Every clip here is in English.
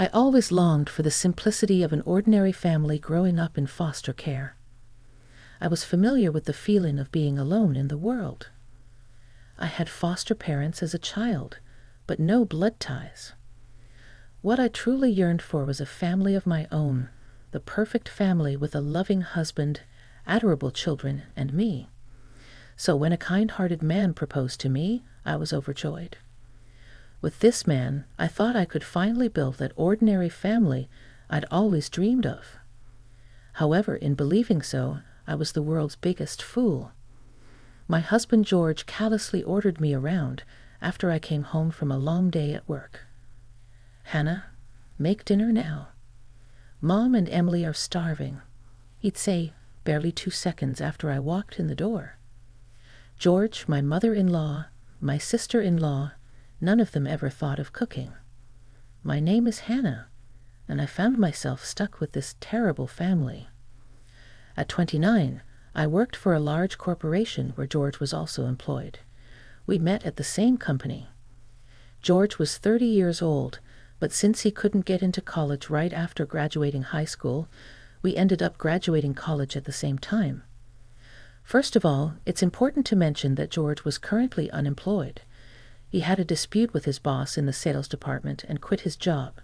I always longed for the simplicity of an ordinary family growing up in foster care. I was familiar with the feeling of being alone in the world. I had foster parents as a child, but no blood ties. What I truly yearned for was a family of my own, the perfect family with a loving husband, adorable children, and me. So when a kind-hearted man proposed to me, I was overjoyed. With this man, I thought I could finally build that ordinary family I'd always dreamed of. However, in believing so, I was the world's biggest fool. My husband George callously ordered me around after I came home from a long day at work. "Hannah, make dinner now. Mom and Emily are starving," he'd say barely 2 seconds after I walked in the door. George, my mother-in-law, my sister-in-law, none of them ever thought of cooking. My name is Hannah, and I found myself stuck with this terrible family. At 29, I worked for a large corporation where George was also employed. We met at the same company. George was 30 years old, but since he couldn't get into college right after graduating high school, we ended up graduating college at the same time. First of all, it's important to mention that George was currently unemployed. He had a dispute with his boss in the sales department and quit his job.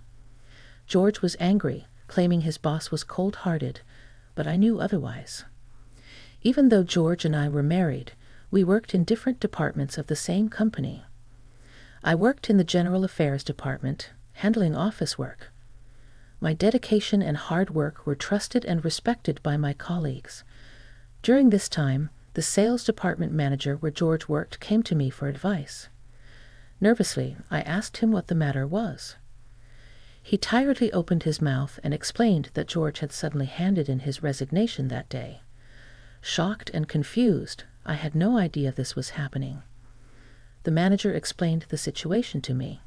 George was angry, claiming his boss was cold-hearted, but I knew otherwise. Even though George and I were married, we worked in different departments of the same company. I worked in the general affairs department, handling office work. My dedication and hard work were trusted and respected by my colleagues. During this time, the sales department manager where George worked came to me for advice. Nervously, I asked him what the matter was. He tiredly opened his mouth and explained that George had suddenly handed in his resignation that day. Shocked and confused, I had no idea this was happening. The manager explained the situation to me.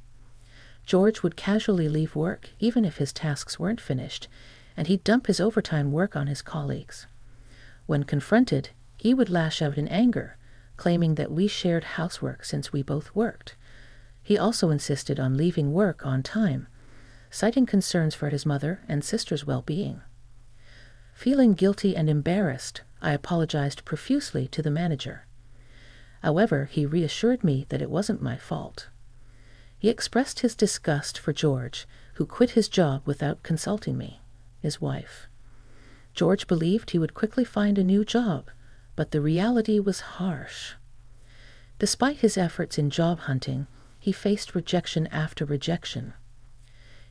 George would casually leave work even if his tasks weren't finished, and he'd dump his overtime work on his colleagues. When confronted, he would lash out in anger, claiming that we shared housework since we both worked. He also insisted on leaving work on time, citing concerns for his mother and sister's well-being. Feeling guilty and embarrassed, I apologized profusely to the manager. However, he reassured me that it wasn't my fault. He expressed his disgust for George, who quit his job without consulting me, his wife. George believed he would quickly find a new job, but the reality was harsh. Despite his efforts in job hunting, he faced rejection after rejection.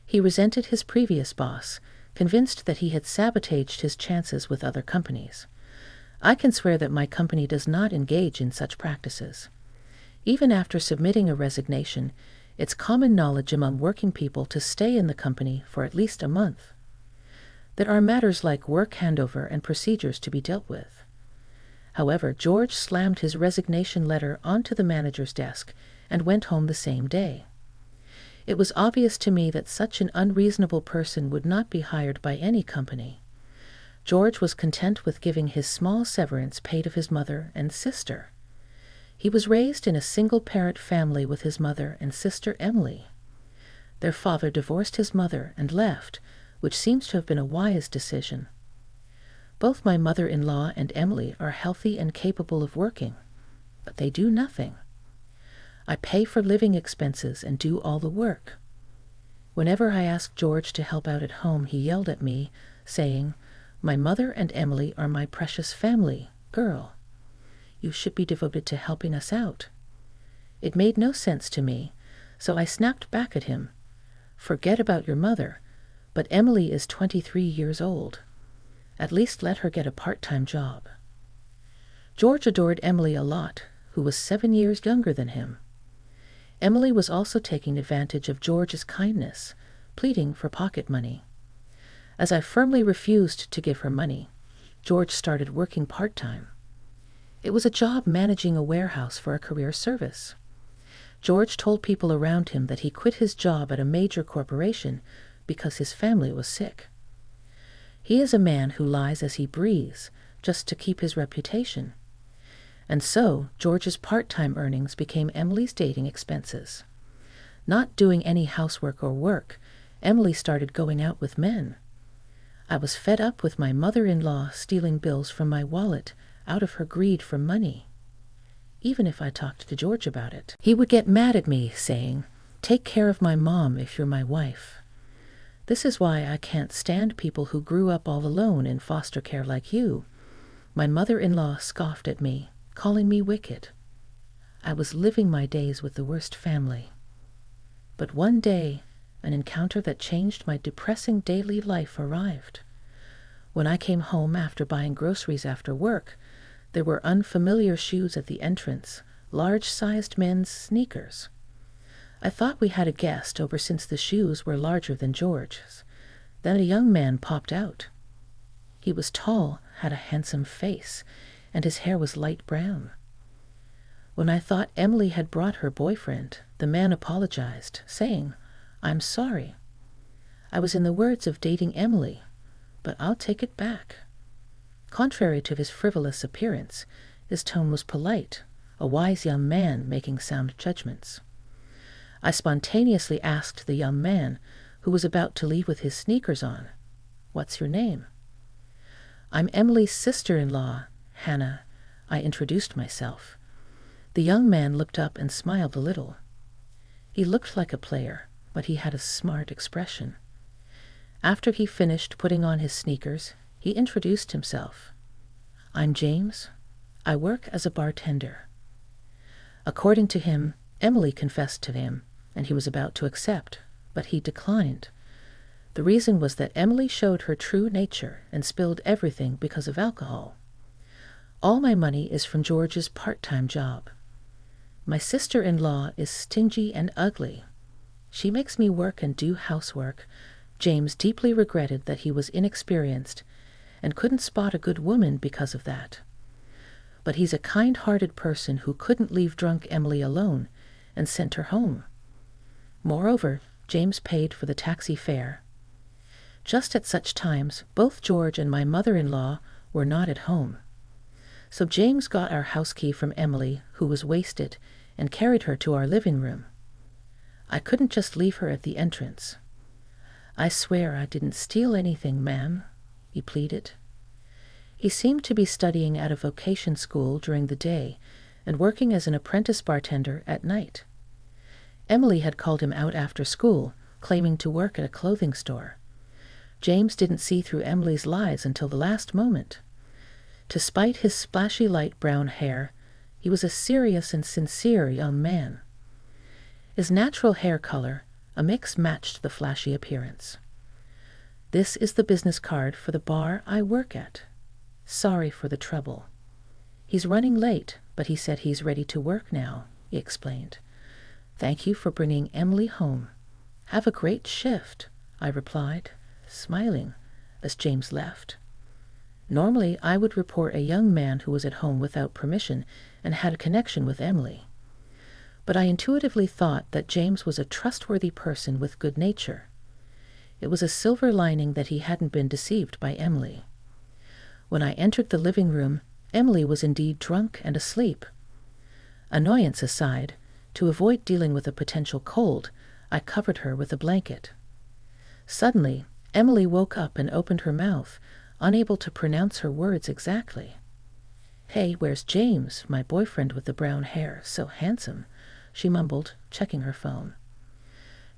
He resented his previous boss, convinced that he had sabotaged his chances with other companies. I can swear that my company does not engage in such practices. Even after submitting a resignation, it's common knowledge among working people to stay in the company for at least a month. There are matters like work handover and procedures to be dealt with. However, George slammed his resignation letter onto the manager's desk and went home the same day. It was obvious to me that such an unreasonable person would not be hired by any company. George was content with giving his small severance paid of his mother and sister. He was raised in a single-parent family with his mother and sister Emily. Their father divorced his mother and left, which seems to have been a wise decision. Both my mother-in-law and Emily are healthy and capable of working, but they do nothing. I pay for living expenses and do all the work. Whenever I asked George to help out at home, he yelled at me, saying, "My mother and Emily are my precious family, girl. You should be devoted to helping us out." It made no sense to me, so I snapped back at him, "Forget about your mother, but Emily is 23 years old. At least let her get a part-time job." George adored Emily a lot, who was 7 years younger than him. Emily was also taking advantage of George's kindness, pleading for pocket money. As I firmly refused to give her money, George started working part-time. It was a job managing a warehouse for a career service. George told people around him that he quit his job at a major corporation because his family was sick. He is a man who lies as he breathes, just to keep his reputation. And so, George's part-time earnings became Emily's dating expenses. Not doing any housework or work, Emily started going out with men. I was fed up with my mother-in-law stealing bills from my wallet out of her greed for money. Even if I talked to George about it, he would get mad at me, saying, "Take care of my mom if you're my wife." This is why I can't stand people who grew up all alone in foster care like you. My mother-in-law scoffed at me, calling me wicked. I was living my days with the worst family. But one day, an encounter that changed my depressing daily life arrived. When I came home after buying groceries after work, there were unfamiliar shoes at the entrance, large-sized men's sneakers. I thought we had a guest over since the shoes were larger than George's. Then a young man popped out. He was tall, had a handsome face, and his hair was light brown. When I thought Emily had brought her boyfriend, the man apologized, saying, "I'm sorry. I was in the words of dating Emily, but I'll take it back." Contrary to his frivolous appearance, his tone was polite, a wise young man making sound judgments. I spontaneously asked the young man, who was about to leave with his sneakers on, "What's your name?" "I'm Emily's sister-in-law, Hannah," I introduced myself. The young man looked up and smiled a little. He looked like a player, but he had a smart expression. After he finished putting on his sneakers, he introduced himself. "I'm James. I work as a bartender." According to him, Emily confessed to him, and he was about to accept, but he declined. The reason was that Emily showed her true nature and spilled everything because of alcohol. "All my money is from George's part-time job. My sister-in-law is stingy and ugly. She makes me work and do housework." James deeply regretted that he was inexperienced and couldn't spot a good woman because of that. But he's a kind-hearted person who couldn't leave drunk Emily alone and sent her home. Moreover, James paid for the taxi fare. Just at such times, both George and my mother-in-law were not at home. So James got our house key from Emily, who was wasted, and carried her to our living room. I couldn't just leave her at the entrance. "I swear I didn't steal anything, ma'am," he pleaded. He seemed to be studying at a vocation school during the day and working as an apprentice bartender at night. Emily had called him out after school, claiming to work at a clothing store. James didn't see through Emily's lies until the last moment. Despite his splashy light brown hair, he was a serious and sincere young man. His natural hair color, a mix, matched the flashy appearance. "This is the business card for the bar I work at. Sorry for the trouble. He's running late, but he said he's ready to work now," he explained. "Thank you for bringing Emily home. Have a great shift," I replied, smiling, as James left. Normally, I would report a young man who was at home without permission and had a connection with Emily. But I intuitively thought that James was a trustworthy person with good nature. It was a silver lining that he hadn't been deceived by Emily. When I entered the living room, Emily was indeed drunk and asleep. Annoyance aside, to avoid dealing with a potential cold, I covered her with a blanket. Suddenly, Emily woke up and opened her mouth, unable to pronounce her words exactly. "Hey, where's James, my boyfriend with the brown hair, so handsome?" she mumbled, checking her phone.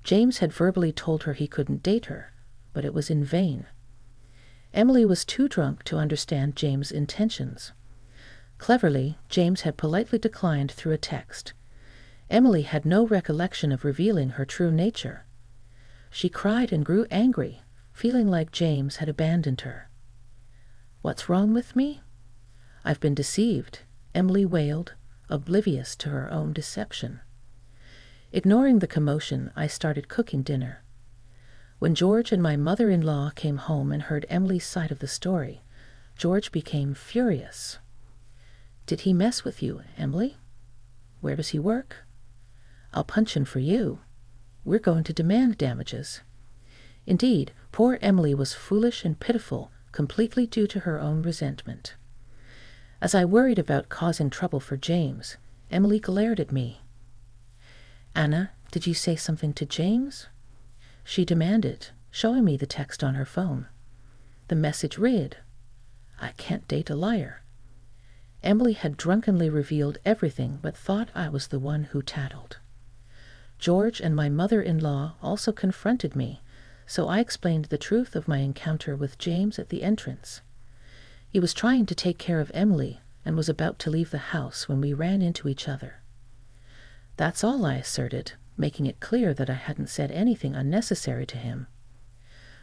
James had verbally told her he couldn't date her, but it was in vain. Emily was too drunk to understand James' intentions. Cleverly, James had politely declined through a text. Emily had no recollection of revealing her true nature. She cried and grew angry, feeling like James had abandoned her. "What's wrong with me? I've been deceived," Emily wailed, oblivious to her own deception. Ignoring the commotion, I started cooking dinner. When George and my mother-in-law came home and heard Emily's side of the story, George became furious. "Did he mess with you, Emily? Where does he work? I'll punch him for you. We're going to demand damages." Indeed, poor Emily was foolish and pitiful, completely due to her own resentment. As I worried about causing trouble for James, Emily glared at me. "Anna, did you say something to James?" she demanded, showing me the text on her phone. The message read, "I can't date a liar." Emily had drunkenly revealed everything but thought I was the one who tattled. George and my mother-in-law also confronted me, so I explained the truth of my encounter with James at the entrance. He was trying to take care of Emily and was about to leave the house when we ran into each other. That's all, I asserted, making it clear that I hadn't said anything unnecessary to him.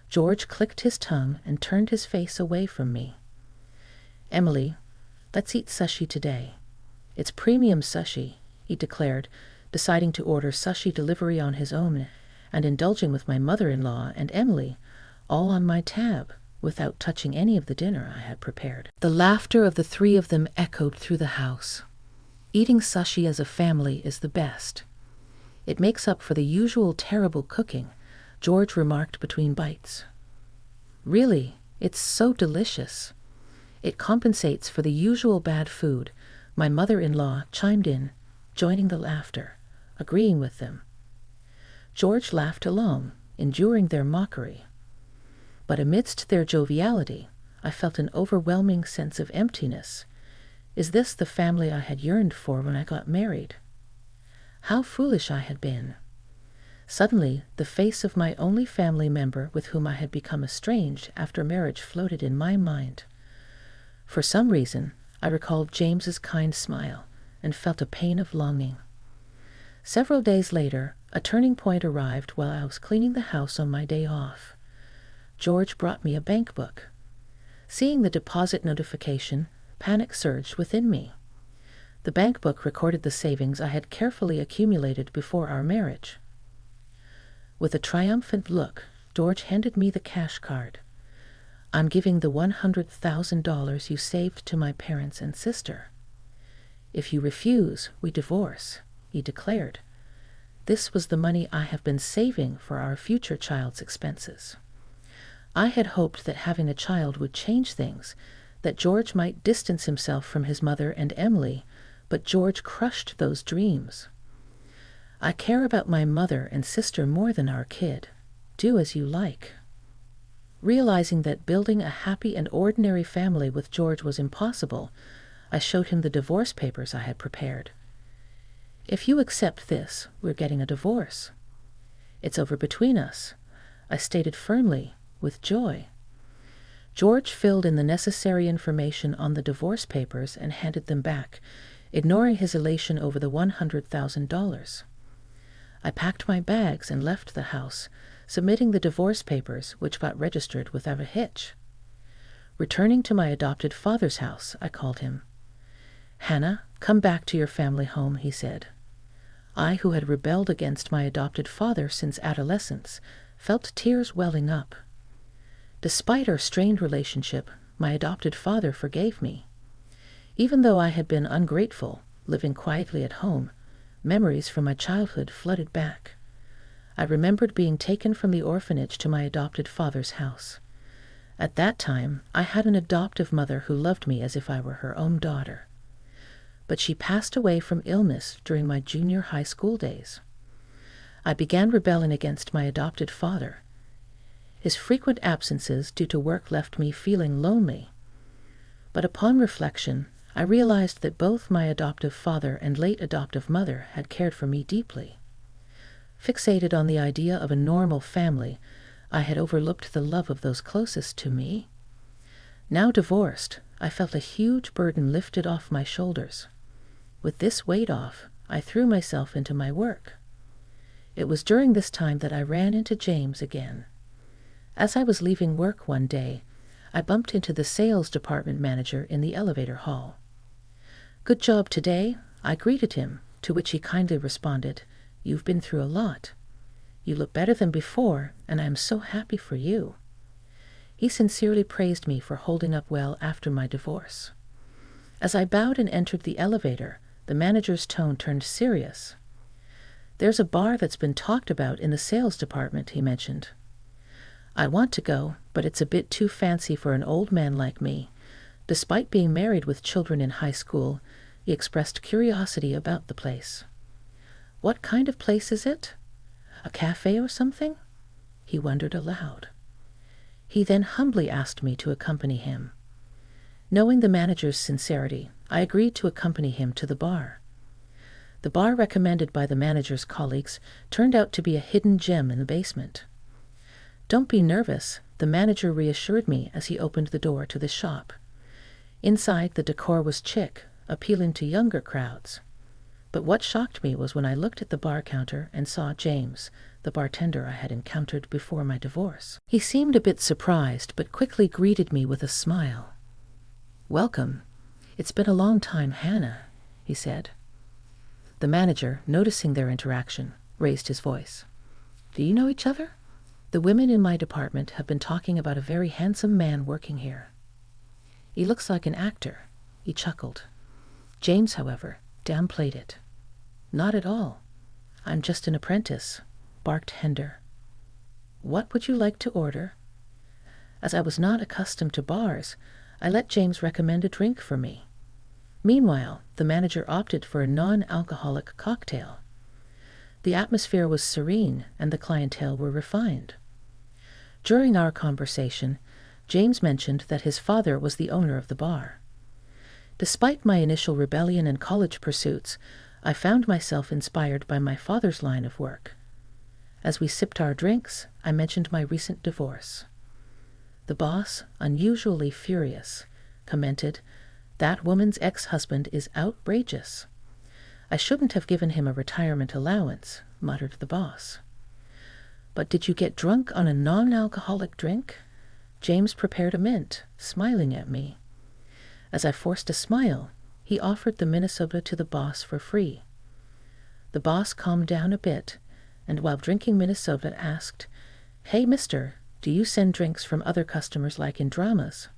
George clicked his tongue and turned his face away from me. "Emily, let's eat sushi today. It's premium sushi," he declared, deciding to order sushi delivery on his own and indulging with my mother-in-law and Emily, all on my tab, without touching any of the dinner I had prepared. The laughter of the three of them echoed through the house. Eating sushi as a family is the best. It makes up for the usual terrible cooking, George remarked between bites. "Really, it's so delicious. It compensates for the usual bad food," my mother-in-law chimed in, joining the laughter, agreeing with them. George laughed along, enduring their mockery. But amidst their joviality, I felt an overwhelming sense of emptiness. Is this the family I had yearned for when I got married? How foolish I had been. Suddenly, the face of my only family member with whom I had become estranged after marriage floated in my mind. For some reason, I recalled James's kind smile and felt a pain of longing. Several days later, a turning point arrived while I was cleaning the house on my day off. George brought me a bank book. Seeing the deposit notification, panic surged within me. The bank book recorded the savings I had carefully accumulated before our marriage. With a triumphant look, George handed me the cash card. "I'm giving the $100,000 you saved to my parents and sister. If you refuse, we divorce," he declared. "This was the money I have been saving for our future child's expenses." I had hoped that having a child would change things, that George might distance himself from his mother and Emily, but George crushed those dreams. "I care about my mother and sister more than our kid. Do as you like." Realizing that building a happy and ordinary family with George was impossible, I showed him the divorce papers I had prepared. "If you accept this, we're getting a divorce. It's over between us," I stated firmly, with joy. George filled in the necessary information on the divorce papers and handed them back, ignoring his elation over the $100,000. I packed my bags and left the house, submitting the divorce papers, which got registered without a hitch. Returning to my adopted father's house, I called him. "Hannah, come back to your family home," he said. I, who had rebelled against my adopted father since adolescence, felt tears welling up. Despite our strained relationship, my adopted father forgave me. Even though I had been ungrateful, living quietly at home, memories from my childhood flooded back. I remembered being taken from the orphanage to my adopted father's house. At that time, I had an adoptive mother who loved me as if I were her own daughter. But she passed away from illness during my junior high school days. I began rebelling against my adopted father. His frequent absences due to work left me feeling lonely. But upon reflection, I realized that both my adoptive father and late adoptive mother had cared for me deeply. Fixated on the idea of a normal family, I had overlooked the love of those closest to me. Now divorced, I felt a huge burden lifted off my shoulders. With this weight off, I threw myself into my work. It was during this time that I ran into James again. As I was leaving work one day, I bumped into the sales department manager in the elevator hall. "Good job today," I greeted him, to which he kindly responded, "You've been through a lot. You look better than before, and I am so happy for you." He sincerely praised me for holding up well after my divorce. As I bowed and entered the elevator, the manager's tone turned serious. "There's a bar that's been talked about in the sales department," he mentioned. "I want to go, but it's a bit too fancy for an old man like me." Despite being married with children in high school, he expressed curiosity about the place. "What kind of place is it? A cafe or something?" he wondered aloud. He then humbly asked me to accompany him. Knowing the manager's sincerity, I agreed to accompany him to the bar. The bar recommended by the manager's colleagues turned out to be a hidden gem in the basement. "Don't be nervous," the manager reassured me as he opened the door to the shop. Inside, the decor was chic, appealing to younger crowds. But what shocked me was when I looked at the bar counter and saw James, the bartender I had encountered before my divorce. He seemed a bit surprised, but quickly greeted me with a smile. "Welcome. It's been a long time, Hannah," he said. The manager, noticing their interaction, raised his voice. "Do you know each other? The women in my department have been talking about a very handsome man working here. He looks like an actor," he chuckled. James, however, downplayed it. "Not at all. I'm just an apprentice," barked Hender. "What would you like to order?" As I was not accustomed to bars, I let James recommend a drink for me. Meanwhile, the manager opted for a non-alcoholic cocktail. The atmosphere was serene and the clientele were refined. During our conversation, James mentioned that his father was the owner of the bar. Despite my initial rebellion and college pursuits, I found myself inspired by my father's line of work. As we sipped our drinks, I mentioned my recent divorce. The boss, unusually furious, commented, "That woman's ex-husband is outrageous." "I shouldn't have given him a retirement allowance," muttered the boss. "But did you get drunk on a non-alcoholic drink?" James prepared a mint, smiling at me. As I forced a smile, he offered the Minnesota to the boss for free. The boss calmed down a bit, and while drinking Minnesota asked, "Hey, mister, do you send drinks from other customers like in dramas?"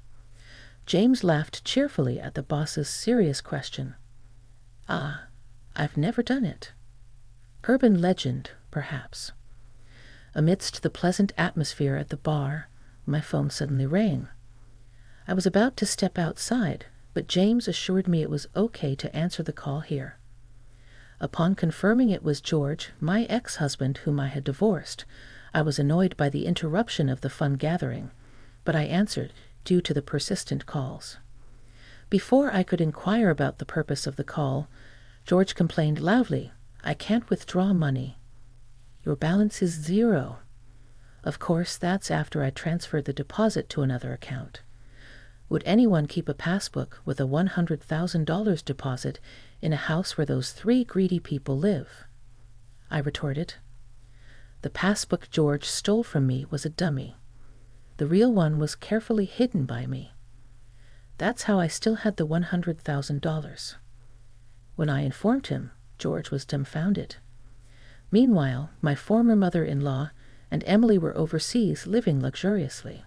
James laughed cheerfully at the boss's serious question. "Ah, I've never done it." Urban legend, perhaps. Amidst the pleasant atmosphere at the bar, my phone suddenly rang. I was about to step outside, but James assured me it was okay to answer the call here. Upon confirming it was George, my ex-husband whom I had divorced, I was annoyed by the interruption of the fun gathering, but I answered due to the persistent calls. Before I could inquire about the purpose of the call, George complained loudly, "I can't withdraw money." "Your balance is zero." Of course, that's after I transferred the deposit to another account. Would anyone keep a passbook with a $100,000 deposit in a house where those 3 greedy people live? I retorted. The passbook George stole from me was a dummy. The real one was carefully hidden by me. That's how I still had the $100,000. When I informed him, George was dumbfounded. Meanwhile, my former mother-in-law and Emily were overseas living luxuriously.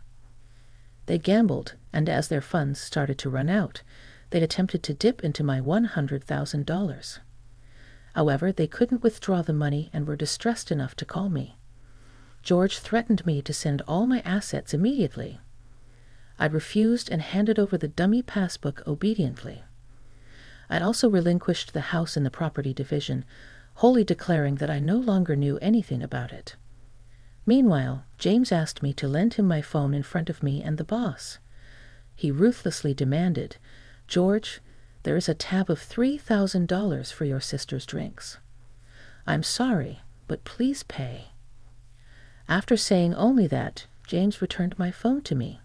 They gambled, and as their funds started to run out, they'd attempted to dip into my $100,000. However, they couldn't withdraw the money and were distressed enough to call me. George threatened me to send all my assets immediately. I refused and handed over the dummy passbook obediently. I'd also relinquished the house in the property division, wholly declaring that I no longer knew anything about it. Meanwhile, James asked me to lend him my phone in front of me and the boss. He ruthlessly demanded, "George, there is a tab of $3,000 for your sister's drinks. I'm sorry, but please pay." After saying only that, James returned my phone to me.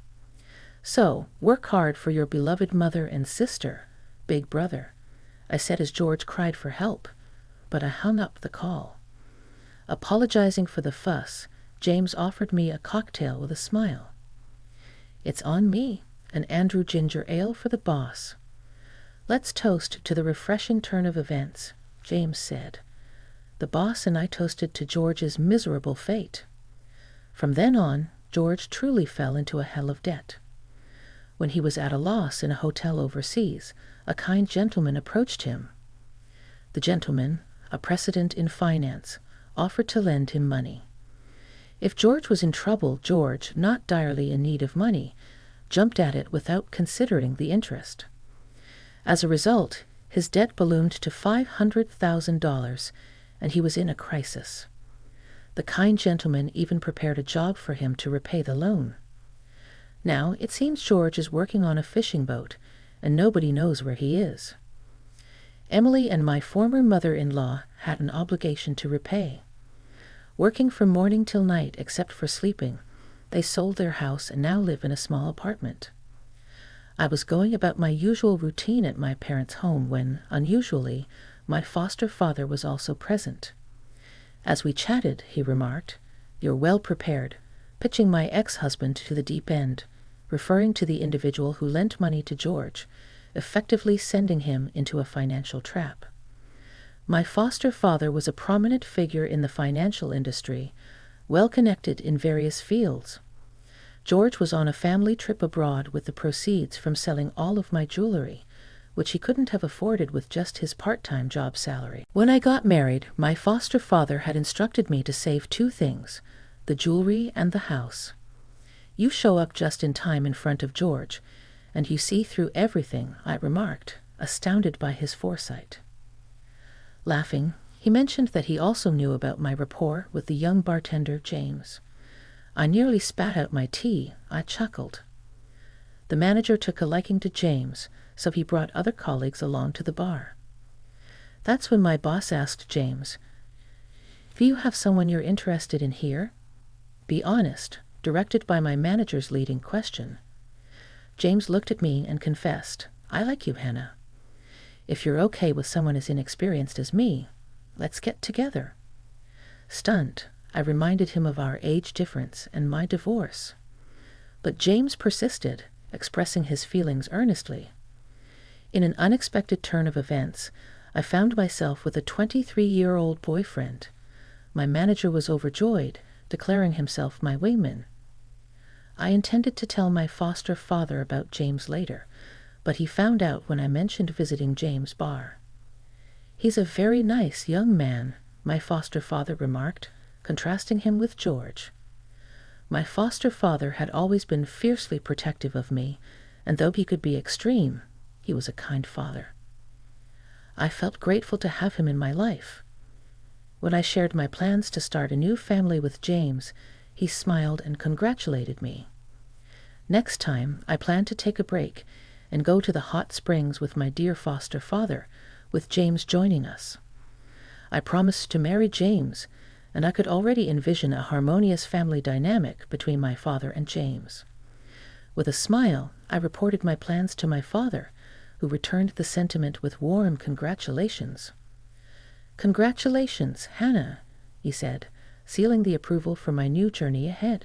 "So, work hard for your beloved mother and sister, big brother," I said as George cried for help, but I hung up the call. Apologizing for the fuss, James offered me a cocktail with a smile. "It's on me, an Andrew ginger ale for the boss." "Let's toast to the refreshing turn of events," James said. The boss and I toasted to George's miserable fate. From then on, George truly fell into a hell of debt. When he was at a loss in a hotel overseas, a kind gentleman approached him. The gentleman, a precedent in finance, offered to lend him money. If George was in trouble, George, not direly in need of money, jumped at it without considering the interest. As a result, his debt ballooned to $500,000, and he was in a crisis. The kind gentleman even prepared a job for him to repay the loan. Now, it seems George is working on a fishing boat, and nobody knows where he is. Emily and my former mother-in-law had an obligation to repay. Working from morning till night except for sleeping, they sold their house and now live in a small apartment. I was going about my usual routine at my parents' home when, unusually, my foster father was also present. As we chatted, he remarked, "You're well prepared," pitching my ex-husband to the deep end, referring to the individual who lent money to George, effectively sending him into a financial trap. My foster father was a prominent figure in the financial industry, well connected in various fields. George was on a family trip abroad with the proceeds from selling all of my jewelry, which he couldn't have afforded with just his part-time job salary. When I got married, my foster father had instructed me to save two things, the jewelry and the house. "You show up just in time in front of George, and you see through everything," I remarked, astounded by his foresight. Laughing, he mentioned that he also knew about my rapport with the young bartender, James. I nearly spat out my tea. I chuckled. The manager took a liking to James, so he brought other colleagues along to the bar. That's when my boss asked James, "Do you have someone you're interested in here?" "Be honest," directed by my manager's leading question. James looked at me and confessed, "I like you, Hannah. If you're okay with someone as inexperienced as me, let's get together." Stunned, I reminded him of our age difference and my divorce. But James persisted, expressing his feelings earnestly. In an unexpected turn of events, I found myself with a 23-year-old boyfriend. My manager was overjoyed, declaring himself my wingman. I intended to tell my foster father about James later, but he found out when I mentioned visiting James' bar. "He's a very nice young man," my foster father remarked, contrasting him with George. My foster father had always been fiercely protective of me, and though he could be extreme, he was a kind father. I felt grateful to have him in my life. When I shared my plans to start a new family with James, he smiled and congratulated me. Next time, I plan to take a break and go to the hot springs with my dear foster father, with James joining us. I promised to marry James, and I could already envision a harmonious family dynamic between my father and James. With a smile, I reported my plans to my father, who returned the sentiment with warm congratulations. "Congratulations, Hannah," he said, sealing the approval for my new journey ahead.